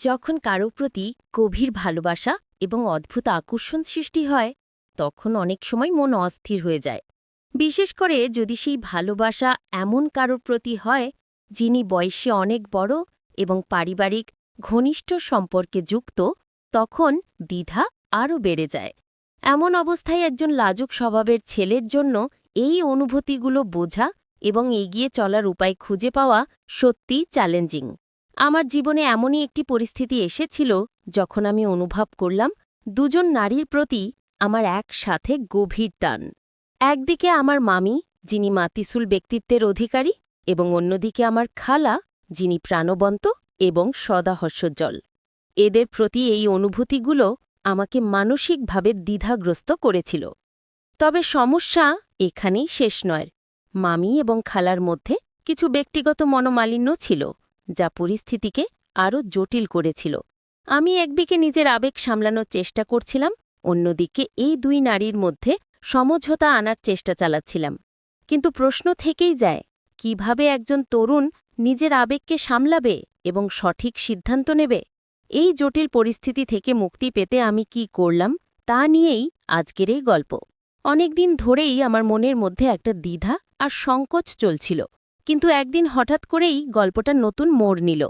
যখন কারো প্রতি গভীর ভালোবাসা এবং অদ্ভুত আকর্ষণ সৃষ্টি হয় তখন অনেক সময় মন অস্থির হয়ে যায়। বিশেষ করে যদি সেই ভালোবাসা এমন কারোর প্রতি হয় যিনি বয়সে অনেক বড় এবং পারিবারিক ঘনিষ্ঠ সম্পর্কে যুক্ত, তখন দ্বিধা আরও বেড়ে যায়। এমন অবস্থায় একজন লাজুক স্বভাবের ছেলের জন্য এই অনুভূতিগুলো বোঝা এবং এগিয়ে চলার উপায় খুঁজে পাওয়া সত্যিই চ্যালেঞ্জিং। আমার জীবনে এমনই একটি পরিস্থিতি এসেছিল যখন আমি অনুভব করলাম দুজন নারীর প্রতি আমার একসাথে গভীর টান। একদিকে আমার মামি, যিনি মাতিসুল ব্যক্তিত্বের অধিকারী, এবং অন্যদিকে আমার খালা, যিনি প্রাণবন্ত এবং সদা হাস্যোজ্জ্বল। এদের প্রতি এই অনুভূতিগুলো আমাকে মানসিকভাবে দ্বিধাগ্রস্ত করেছিল। তবে সমস্যা এখানেই শেষ নয়। মামি এবং খালার মধ্যে কিছু ব্যক্তিগত মনোমালিন্য ছিল, যা পরিস্থিতিকে আরও জটিল করেছিল। আমি একদিকে নিজের আবেগ সামলানোর চেষ্টা করছিলাম, অন্যদিকে এই দুই নারীর মধ্যে সমঝোতা আনার চেষ্টা চালাচ্ছিলাম। কিন্তু প্রশ্ন থেকেই যায়, কিভাবে একজন তরুণ নিজের আবেগকে সামলাবে এবং সঠিক সিদ্ধান্ত নেবে? এই জটিল পরিস্থিতি থেকে মুক্তি পেতে আমি কি করলাম তা নিয়েই আজকের এই গল্প। অনেকদিন ধরেই আমার মনের মধ্যে একটা দ্বিধা আর সংকোচ চলছিল, কিন্তু একদিন হঠাৎ করেই গল্পটা নতুন মোড় নিল।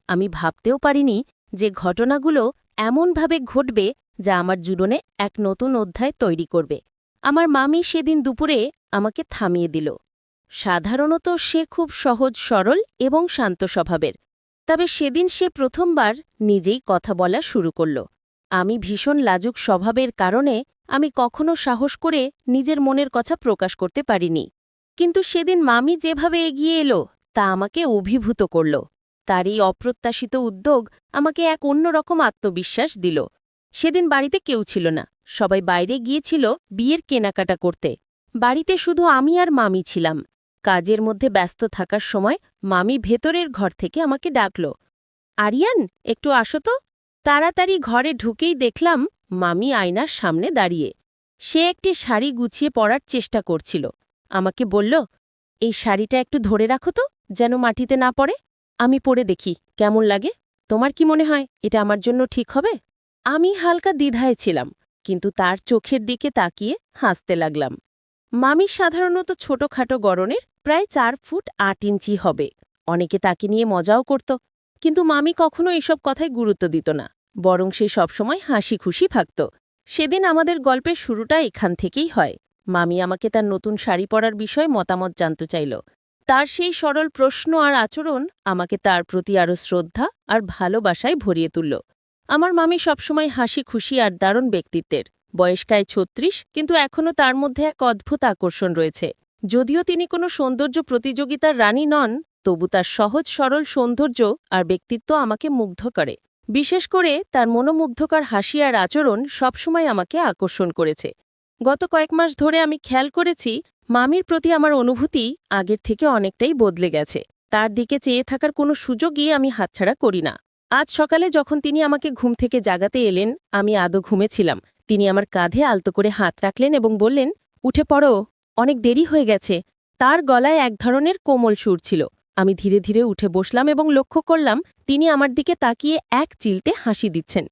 আমি ভাবতেও পারিনি যে ঘটনাগুলো এমনভাবে ঘটবে যা আমার জীবনে এক নতুন অধ্যায় তৈরি করবে। আমার মামি সেদিন দুপুরে আমাকে থামিয়ে দিল। সাধারণত সে খুব সহজ সরল এবং শান্ত স্বভাবের, তবে সেদিন সে প্রথমবার নিজেই কথা বলা শুরু করল। আমি ভীষণ লাজুক স্বভাবের কারণে আমি কখনো সাহস করে নিজের মনের কথা প্রকাশ করতে পারিনি। কিন্তু সেদিন মামি যেভাবে এগিয়ে এলো তা আমাকে অভিভূত করল। তার এই অপ্রত্যাশিত উদ্যোগ আমাকে এক অন্যরকম আত্মবিশ্বাস দিল। সেদিন বাড়িতে কেউ ছিল না, সবাই বাইরে গিয়েছিল বিয়ের কেনাকাটা করতে। বাড়িতে শুধু আমি আর মামি ছিলাম। কাজের মধ্যে ব্যস্ত থাকার সময় মামি ভেতরের ঘর থেকে আমাকে ডাকল, আরিয়ান, একটু আসো তো। তাড়াতাড়ি ঘরে ঢুকেই দেখলাম মামি আয়নার সামনে দাঁড়িয়ে। সে একটি শাড়ি গুছিয়ে পরার চেষ্টা করছিল। আমাকে বলল, এই শাড়িটা একটু ধরে রাখো তো, যেন মাটিতে না পড়ে। আমি পরে দেখি কেমন লাগে। তোমার কি মনে হয় এটা আমার জন্য ঠিক হবে? আমি হালকা দ্বিধায় ছিলাম, কিন্তু তার চোখের দিকে তাকিয়ে হাসতে লাগলাম। মামি সাধারণত ছোটখাটো গড়নের, প্রায় 4 ফুট 8 ইঞ্চি হবে। অনেকে তাকে নিয়ে মজাও করত, কিন্তু মামি কখনো এসব কথায় গুরুত্ব দিত না, বরং সে সবসময় হাসি খুশি থাকত। সেদিন আমাদের গল্পের শুরুটা এখান থেকেই হয়। মামি আমাকে তার নতুন শাড়ি পরার বিষয়ে মতামত জানতে চাইল। তার সেই সরল প্রশ্ন আর আচরণ আমাকে তার প্রতি আরও শ্রদ্ধা আর ভালোবাসায় ভরিয়ে তুলল। আমার মামি সবসময় হাসি খুশি আর দারুণ ব্যক্তিত্বের। বয়স্কায় 36, কিন্তু এখনও তার মধ্যে এক অদ্ভুত আকর্ষণ রয়েছে। যদিও তিনি কোনো সৌন্দর্য প্রতিযোগিতার রানী নন, তবু তার সহজ সরল সৌন্দর্য আর ব্যক্তিত্ব আমাকে মুগ্ধ করে। বিশেষ করে তার মনোমুগ্ধকর হাসি আর আচরণ সবসময় আমাকে আকর্ষণ করেছে। গত কয়েক মাস ধরে আমি খেয়াল করেছি মামির প্রতি আমার অনুভূতি আগের থেকে অনেকটাই বদলে গেছে। তার দিকে চেয়ে থাকার কোনো সুযোগই আমি হাতছাড়া করি না। আজ সকালে যখন তিনি আমাকে ঘুম থেকে জাগাতে এলেন, আমি আদৌ ঘুমেছিলাম। তিনি আমার কাঁধে আলতো করে হাত রাখলেন এবং বললেন, উঠে পড়ো, অনেক দেরি হয়ে গেছে। তার গলায় এক ধরনের কোমল সুর ছিল। আমি ধীরে ধীরে উঠে বসলাম এবং লক্ষ্য করলাম তিনি আমার দিকে তাকিয়ে এক চিলতে হাসি দিচ্ছেন।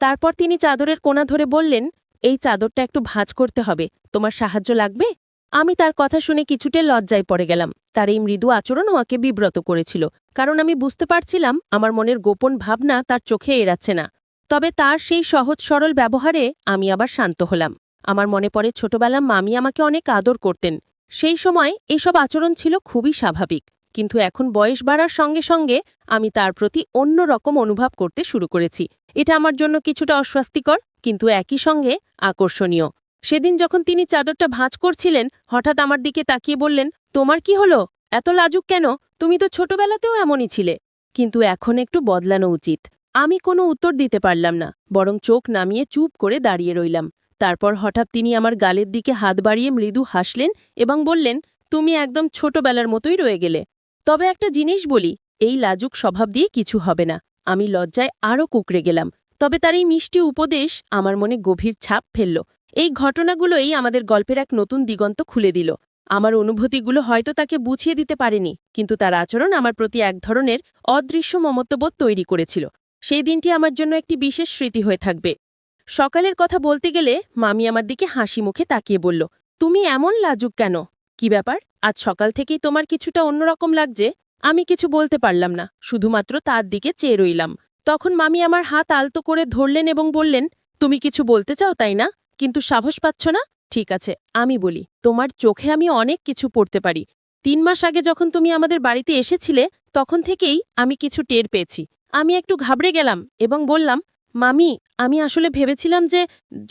তারপর তিনি চাদরের কোণা ধরে বললেন, এই চাদরটা একটু ভাঁজ করতে হবে, তোমার সাহায্য লাগবে? আমি তার কথা শুনে কিছুটা লজ্জায় পড়ে গেলাম। তার এই মৃদু আচরণ আমাকে বিব্রত করেছিল, কারণ আমি বুঝতে পারছিলাম আমার মনের গোপন ভাবনা তার চোখে এড়াচ্ছে না। তবে তার সেই সহজ সরল ব্যবহারে আমি আবার শান্ত হলাম। আমার মনে পড়ে ছোটবেলা মামি আমাকে অনেক আদর করতেন। সেই সময় এসব আচরণ ছিল খুবই স্বাভাবিক, কিন্তু এখন বয়স বাড়ার সঙ্গে সঙ্গে আমি তার প্রতি অন্য রকম অনুভব করতে শুরু করেছি। এটা আমার জন্য কিছুটা অস্বস্তিকর, কিন্তু একই সঙ্গে আকর্ষণীয়। সেদিন যখন তিনি চাদরটা ভাঁজ করছিলেন, হঠাৎ আমার দিকে তাকিয়ে বললেন, তোমার কি হলো? এত লাজুক কেন? তুমি তো ছোটবেলাতেও এমনই ছিলে। কিন্তু এখন একটু বদলানো উচিত। আমি কোনো উত্তর দিতে পারলাম না, বরং চোখ নামিয়ে চুপ করে দাঁড়িয়ে রইলাম। তারপর হঠাৎ তিনি আমার গালের দিকে হাত বাড়িয়ে মৃদু হাসলেন এবং বললেন, তুমি একদম ছোটবেলার মতোই রয়ে গেলে। তবে একটা জিনিস বলি, এই লাজুক স্বভাব দিয়ে কিছু হবে না। আমি লজ্জায় আরও কুঁকড়ে গেলাম। তবে তার এই মিষ্টি উপদেশ আমার মনে গভীর ছাপ ফেলল। এই ঘটনাগুলোই আমাদের গল্পের এক নতুন দিগন্ত খুলে দিল। আমার অনুভূতিগুলো হয়তো তাকে বুঝিয়ে দিতে পারেনি, কিন্তু তার আচরণ আমার প্রতি এক ধরনের অদৃশ্য মমত্ববোধ তৈরি করেছিল। সেই দিনটি আমার জন্য একটি বিশেষ স্মৃতি হয়ে থাকবে। সকালের কথা বলতে গেলে মামি আমার দিকে হাসি মুখে তাকিয়ে বলল, তুমি এমন লাজুক কেন? কি ব্যাপার, আজ সকাল থেকেই তোমার কিছুটা অন্যরকম লাগছে? আমি কিছু বলতে পারলাম না, শুধুমাত্র তার দিকে চেয়ে রইলাম। তখন মামি আমার হাত আলতো করে ধরলেন এবং বললেন, তুমি কিছু বলতে চাও তাই না, কিন্তু সাহস পাচ্ছ না? ঠিক আছে, আমি বলি। তোমার চোখে আমি অনেক কিছু পড়তে পারি। 3 মাস আগে যখন তুমি আমাদের বাড়িতে এসেছিলে, তখন থেকেই আমি কিছু টের পেয়েছি। আমি একটু ঘাবড়ে গেলাম এবং বললাম, মামি, আমি আসলে ভেবেছিলাম যে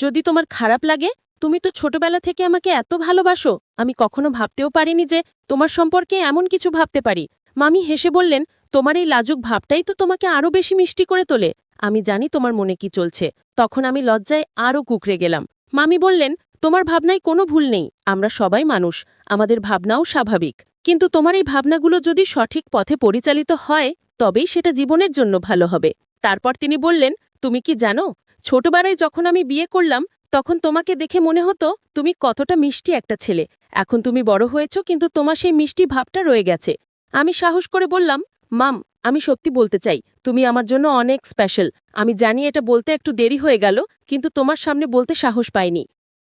যদি তোমার খারাপ লাগে, তুমি তো ছোটবেলা থেকে আমাকে এত ভালোবাসো, আমি কখনো ভাবতেও পারিনি যে তোমার সম্পর্কে এমন কিছু ভাবতে পারি। মামি হেসে বললেন, তোমার এই লাজুক ভাবটাই তো তোমাকে আরও বেশি মিষ্টি করে তোলে। আমি জানি তোমার মনে কি চলছে। তখন আমি লজ্জায় আরও কুঁকড়ে গেলাম। মামি বললেন, তোমার ভাবনায় কোনো ভুল নেই, আমরা সবাই মানুষ, আমাদের ভাবনাও স্বাভাবিক। কিন্তু তোমার এই ভাবনাগুলো যদি সঠিক পথে পরিচালিত হয়, তবেই সেটা জীবনের জন্য ভালো হবে। তারপর তিনি বললেন, তুমি কি জানো, ছোটবেলায় যখন আমি বিয়ে করলাম, তখন তোমাকে দেখে মনে হতো তুমি কতটা মিষ্টি একটা ছেলে। এখন তুমি বড় হয়েছ, কিন্তু তোমার সেই মিষ্টি ভাবটা রয়ে গেছে। আমি সাহস করে বললাম, মাম, আমি সত্যি বলতে চাই, তুমি আমার জন্য অনেক স্পেশাল। আমি জানি এটা বলতে একটু দেরি হয়ে গেল, কিন্তু তোমার সামনে বলতে সাহস পাইনি।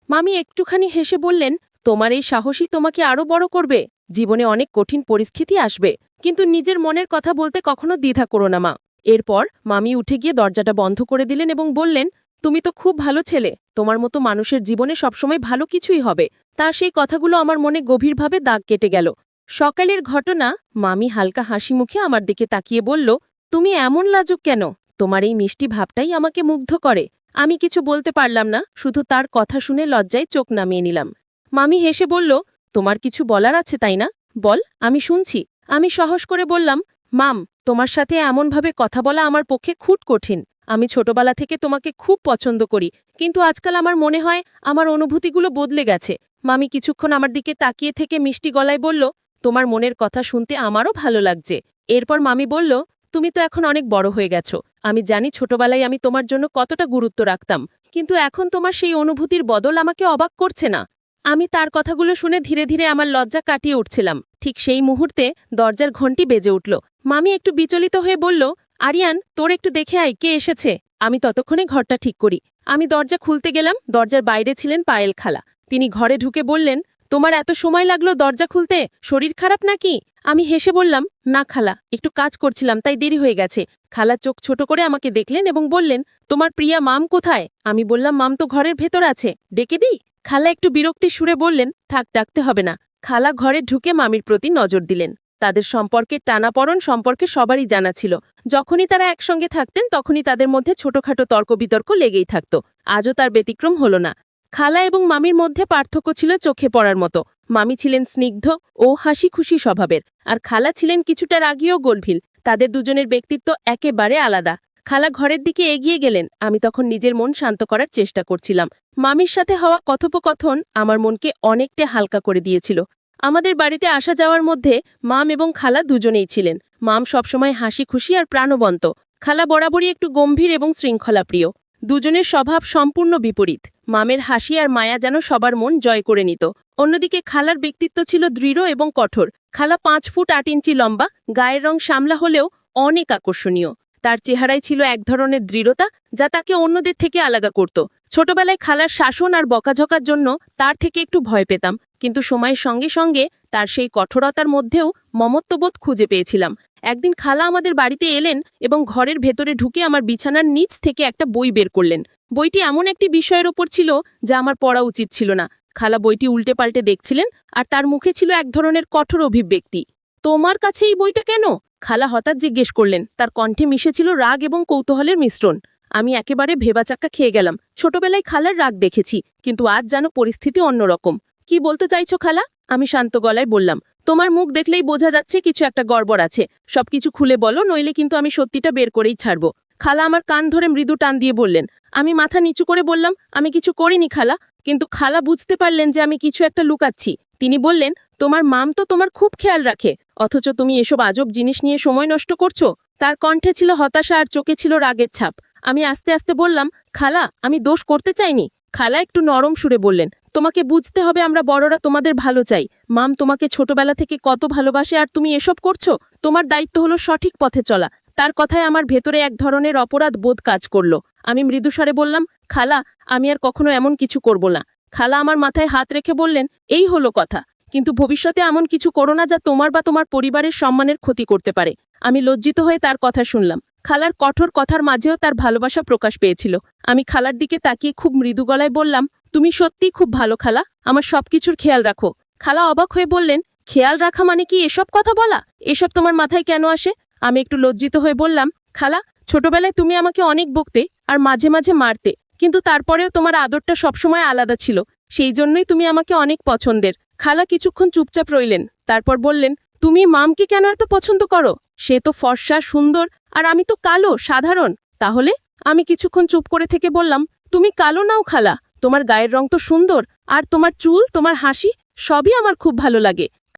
মামি একটুখানি হেসে বললেন, তোমার এই সাহসই তোমাকে আরও বড় করবে। জীবনে অনেক কঠিন পরিস্থিতি আসবে, কিন্তু নিজের মনের কথা বলতে কখনো দ্বিধা করো না মা। এরপর মামি উঠে গিয়ে দরজাটা বন্ধ করে দিলেন এবং বললেন, তুমি তো খুব ভালো ছেলে, তোমার মতো মানুষের জীবনে সবসময় ভালো কিছুই হবে। তার সেই কথাগুলো আমার মনে গভীরভাবে দাগ কেটে গেল। সকালের ঘটনা। মামি হালকা হাসি মুখে আমার দিকে তাকিয়ে বলল, তুমি এমন লাজুক কেন? তোমার এই মিষ্টি ভাবটাই আমাকে মুগ্ধ করে। আমি কিছু বলতে পারলাম না, শুধু তার কথা শুনে লজ্জায় চোখ নামিয়ে নিলাম। মামি হেসে বলল, তোমার কিছু বলার আছে তাই না? বল, আমি শুনছি। আমি সাহস করে বললাম, মাম, তোমার সাথে এমনভাবে কথা বলা আমার পক্ষে খুব কঠিন। আমি ছোটবেলা থেকে তোমাকে খুব পছন্দ করি, কিন্তু আজকাল আমার মনে হয় আমার অনুভূতিগুলো বদলে গেছে। মামি কিছুক্ষণ আমার দিকে তাকিয়ে থেকে মিষ্টি গলায় বলল, তোমার মনের কথা শুনতে আমারও ভালো লাগছে। এরপর মামি বলল, তুমি তো এখন অনেক বড় হয়ে গেছো। আমি জানি ছোটবেলায় আমি তোমার জন্য কতটা গুরুত্ব রাখতাম, কিন্তু এখন তোমার সেই অনুভূতির বদল আমাকে অবাক করছে না। আমি তার কথাগুলো শুনে ধীরে ধীরে আমার লজ্জা কাটিয়ে উঠছিলাম। ঠিক সেই মুহূর্তে দরজার ঘণ্টি বেজে উঠল। মামি একটু বিচলিত হয়ে বলল, আরিয়ান, তোর একটু দেখে আয়, কে এসেছে। আমি ততক্ষণে ঘরটা ঠিক করি। আমি দরজা খুলতে গেলাম, দরজার বাইরে ছিলেন পায়েল খালা। তিনি ঘরে ঢুকে বললেন, তোমার এত সময় লাগলো দরজা খুলতে, শরীর খারাপ নাকি? আমি হেসে বললাম, না খালা, একটু কাজ করছিলাম তাই দেরি হয়ে গেছে। খালা চোখ ছোট করে আমাকে দেখলেন এবং বললেন, তোমার প্রিয়া মাম কোথায়? আমি বললাম, মাম তো ঘরের ভেতর আছে, ডেকে দিই? খালা একটু বিরক্তির সুরে বললেন, থাক, ডাকতে হবে না। খালা ঘরে ঢুকে মামির প্রতি নজর দিলেন। তাদের সম্পর্কের টানাপড়ন সম্পর্কে সবারই জানা ছিল। যখনই তারা একসঙ্গে থাকতেন, তখনই তাদের মধ্যে ছোটখাটো তর্ক বিতর্ক লেগেই থাকত। আজও তার ব্যতিক্রম হল না। খালা এবং মামির মধ্যে পার্থক্য ছিল চোখে পড়ার মতো। মামি ছিলেন স্নিগ্ধ ও হাসি খুশি স্বভাবের, আর খালা ছিলেন কিছুটা রাগী ও গলভিল। তাদের দুজনের ব্যক্তিত্ব একেবারে আলাদা। খালা ঘরের দিকে এগিয়ে গেলেন। আমি তখন নিজের মন শান্ত করার চেষ্টা করছিলাম। মামির সাথে হওয়া কথোপকথন আমার মনকে অনেকটা হালকা করে দিয়েছিল। আমাদের বাড়িতে আসা যাওয়ার মধ্যে মাম এবং খালা দুজনেই ছিলেন। মাম সবসময় হাসি খুশি আর প্রাণবন্ত। খালা বরাবরই একটু গম্ভীর এবং শৃঙ্খলাপ্রিয়। দুজনের স্বভাব সম্পূর্ণ বিপরীত। মামের হাসি আর মায়া যেন সবার মন জয় করে নিত। অন্যদিকে খালার ব্যক্তিত্ব ছিল দৃঢ় এবং কঠোর। খালা 5 ফুট 8 ইঞ্চি লম্বা, গায়ের রং শ্যামলা হলেও অনেক আকর্ষণীয়। তার চেহারায় ছিল এক ধরনের দৃঢ়তা, যা তাকে অন্যদের থেকে আলাদা করত। ছোটবেলায় খালার শাসন আর বকাঝকার জন্য তার থেকে একটু ভয় পেতাম, কিন্তু সময়ের সঙ্গে সঙ্গে তার সেই কঠোরতার মধ্যেও মমত্ববোধ খুঁজে পেয়েছিলাম। একদিন খালা আমাদের বাড়িতে এলেন এবং ঘরের ভেতরে ঢুকে আমার বিছানার নিচ থেকে একটা বই বের করলেন। বইটি এমন একটি বিষয়ের ওপর ছিল যা আমার পড়া উচিত ছিল না। খালা বইটি উল্টে পাল্টে দেখছিলেন, আর তার মুখে ছিল এক ধরনের কঠোর অভিব্যক্তি। তোমার কাছে এই বইটা কেন? খালা হঠাৎ জিজ্ঞেস করলেন। তার কণ্ঠে মিশেছিল রাগ এবং কৌতূহলের মিশ্রণ। আমি একেবারে ভেবাচাক্কা খেয়ে গেলাম। ছোটবেলায় খালার রাগ দেখেছি, কিন্তু আজ যেন পরিস্থিতি অন্যরকম। কি বলতে চাইছো খালা? আমি শান্ত গলায় বললাম, তোমার মুখ দেখলেই বোঝা যাচ্ছে কিছু একটা গড়বড় আছে। সবকিছু খুলে বলো, নইলে কিন্তু আমি সত্যিটা বের করেই ছাড়ব। খালা আমার কান ধরে মৃদু টান দিয়ে বললেন। আমি মাথা নিচু করে বললাম, আমি কিছু করিনি খালা। কিন্তু খালা বুঝতে পারলেন যে আমি কিছু একটা লুকাচ্ছি। তিনি বললেন, তোমার মাম তো তোমার খুব খেয়াল রাখে, অথচ তুমি এসব আজব জিনিস নিয়ে সময় নষ্ট করছো। তার কণ্ঠে ছিল হতাশা আর চোখে ছিল রাগের ছাপ। আমি আস্তে আস্তে বললাম, খালা, আমি দোষ করতে চাইনি। খালা একটু নরম সুরে বললেন, তোমাকে বুঝতে হবে আমরা বড়রা তোমাদের ভালো চাই। মাম তোমাকে ছোটবেলা থেকে কত ভালোবাসে, আর তুমি এসব করছো। তোমার দায়িত্ব হলো সঠিক পথে চলা। তার কথায় আমার ভেতরে এক ধরনের অপরাধ বোধ কাজ করলো। আমি মৃদুস্বরে বললাম, খালা, আমি আর কখনো এমন কিছু করব না। খালা আমার মাথায় হাত রেখে বললেন, এই হলো কথা, কিন্তু ভবিষ্যতে এমন কিছু করো না যা তোমার বা তোমার পরিবারের সম্মানের ক্ষতি করতে পারে। আমি লজ্জিত হয়ে তার কথা শুনলাম। খালার কঠোর কথার মাঝেও তার ভালোবাসা প্রকাশ পেয়েছিল। আমি খালার দিকে তাকিয়ে খুব মৃদু গলায় বললাম, তুমি সত্যিই খুব ভালো খালা, আমার সবকিছুর খেয়াল রাখো। খালা অবাক হয়ে বললেন, খেয়াল রাখা মানে কি এসব কথা বলা? এসব তোমার মাথায় কেন আসে? আমি একটু লজ্জিত হয়ে বললাম, খালা, ছোটবেলায় তুমি আমাকে অনেক বকতে আর মাঝে মাঝে মারতে, কিন্তু তারপরেও তোমার আদরটা সবসময় আলাদা ছিল। সেই জন্যই তুমি আমাকে অনেক পছন্দের। খালা কিছুক্ষণ চুপচাপ রইলেন, তারপর বললেন, তুমি মামকে কেন এত পছন্দ করো? সে তো ফর্সা, সুন্দর, আর আমি তো কালো, সাধারণ। তাহলে? আমি কিছুক্ষণ চুপ করে থেকে বললাম, তুমি কালো নাও খালা, তোমার গায়ের রং তো সুন্দর, আর তোমার চুল, তোমার হাসি, সবই আমার খুব ভালো লাগে।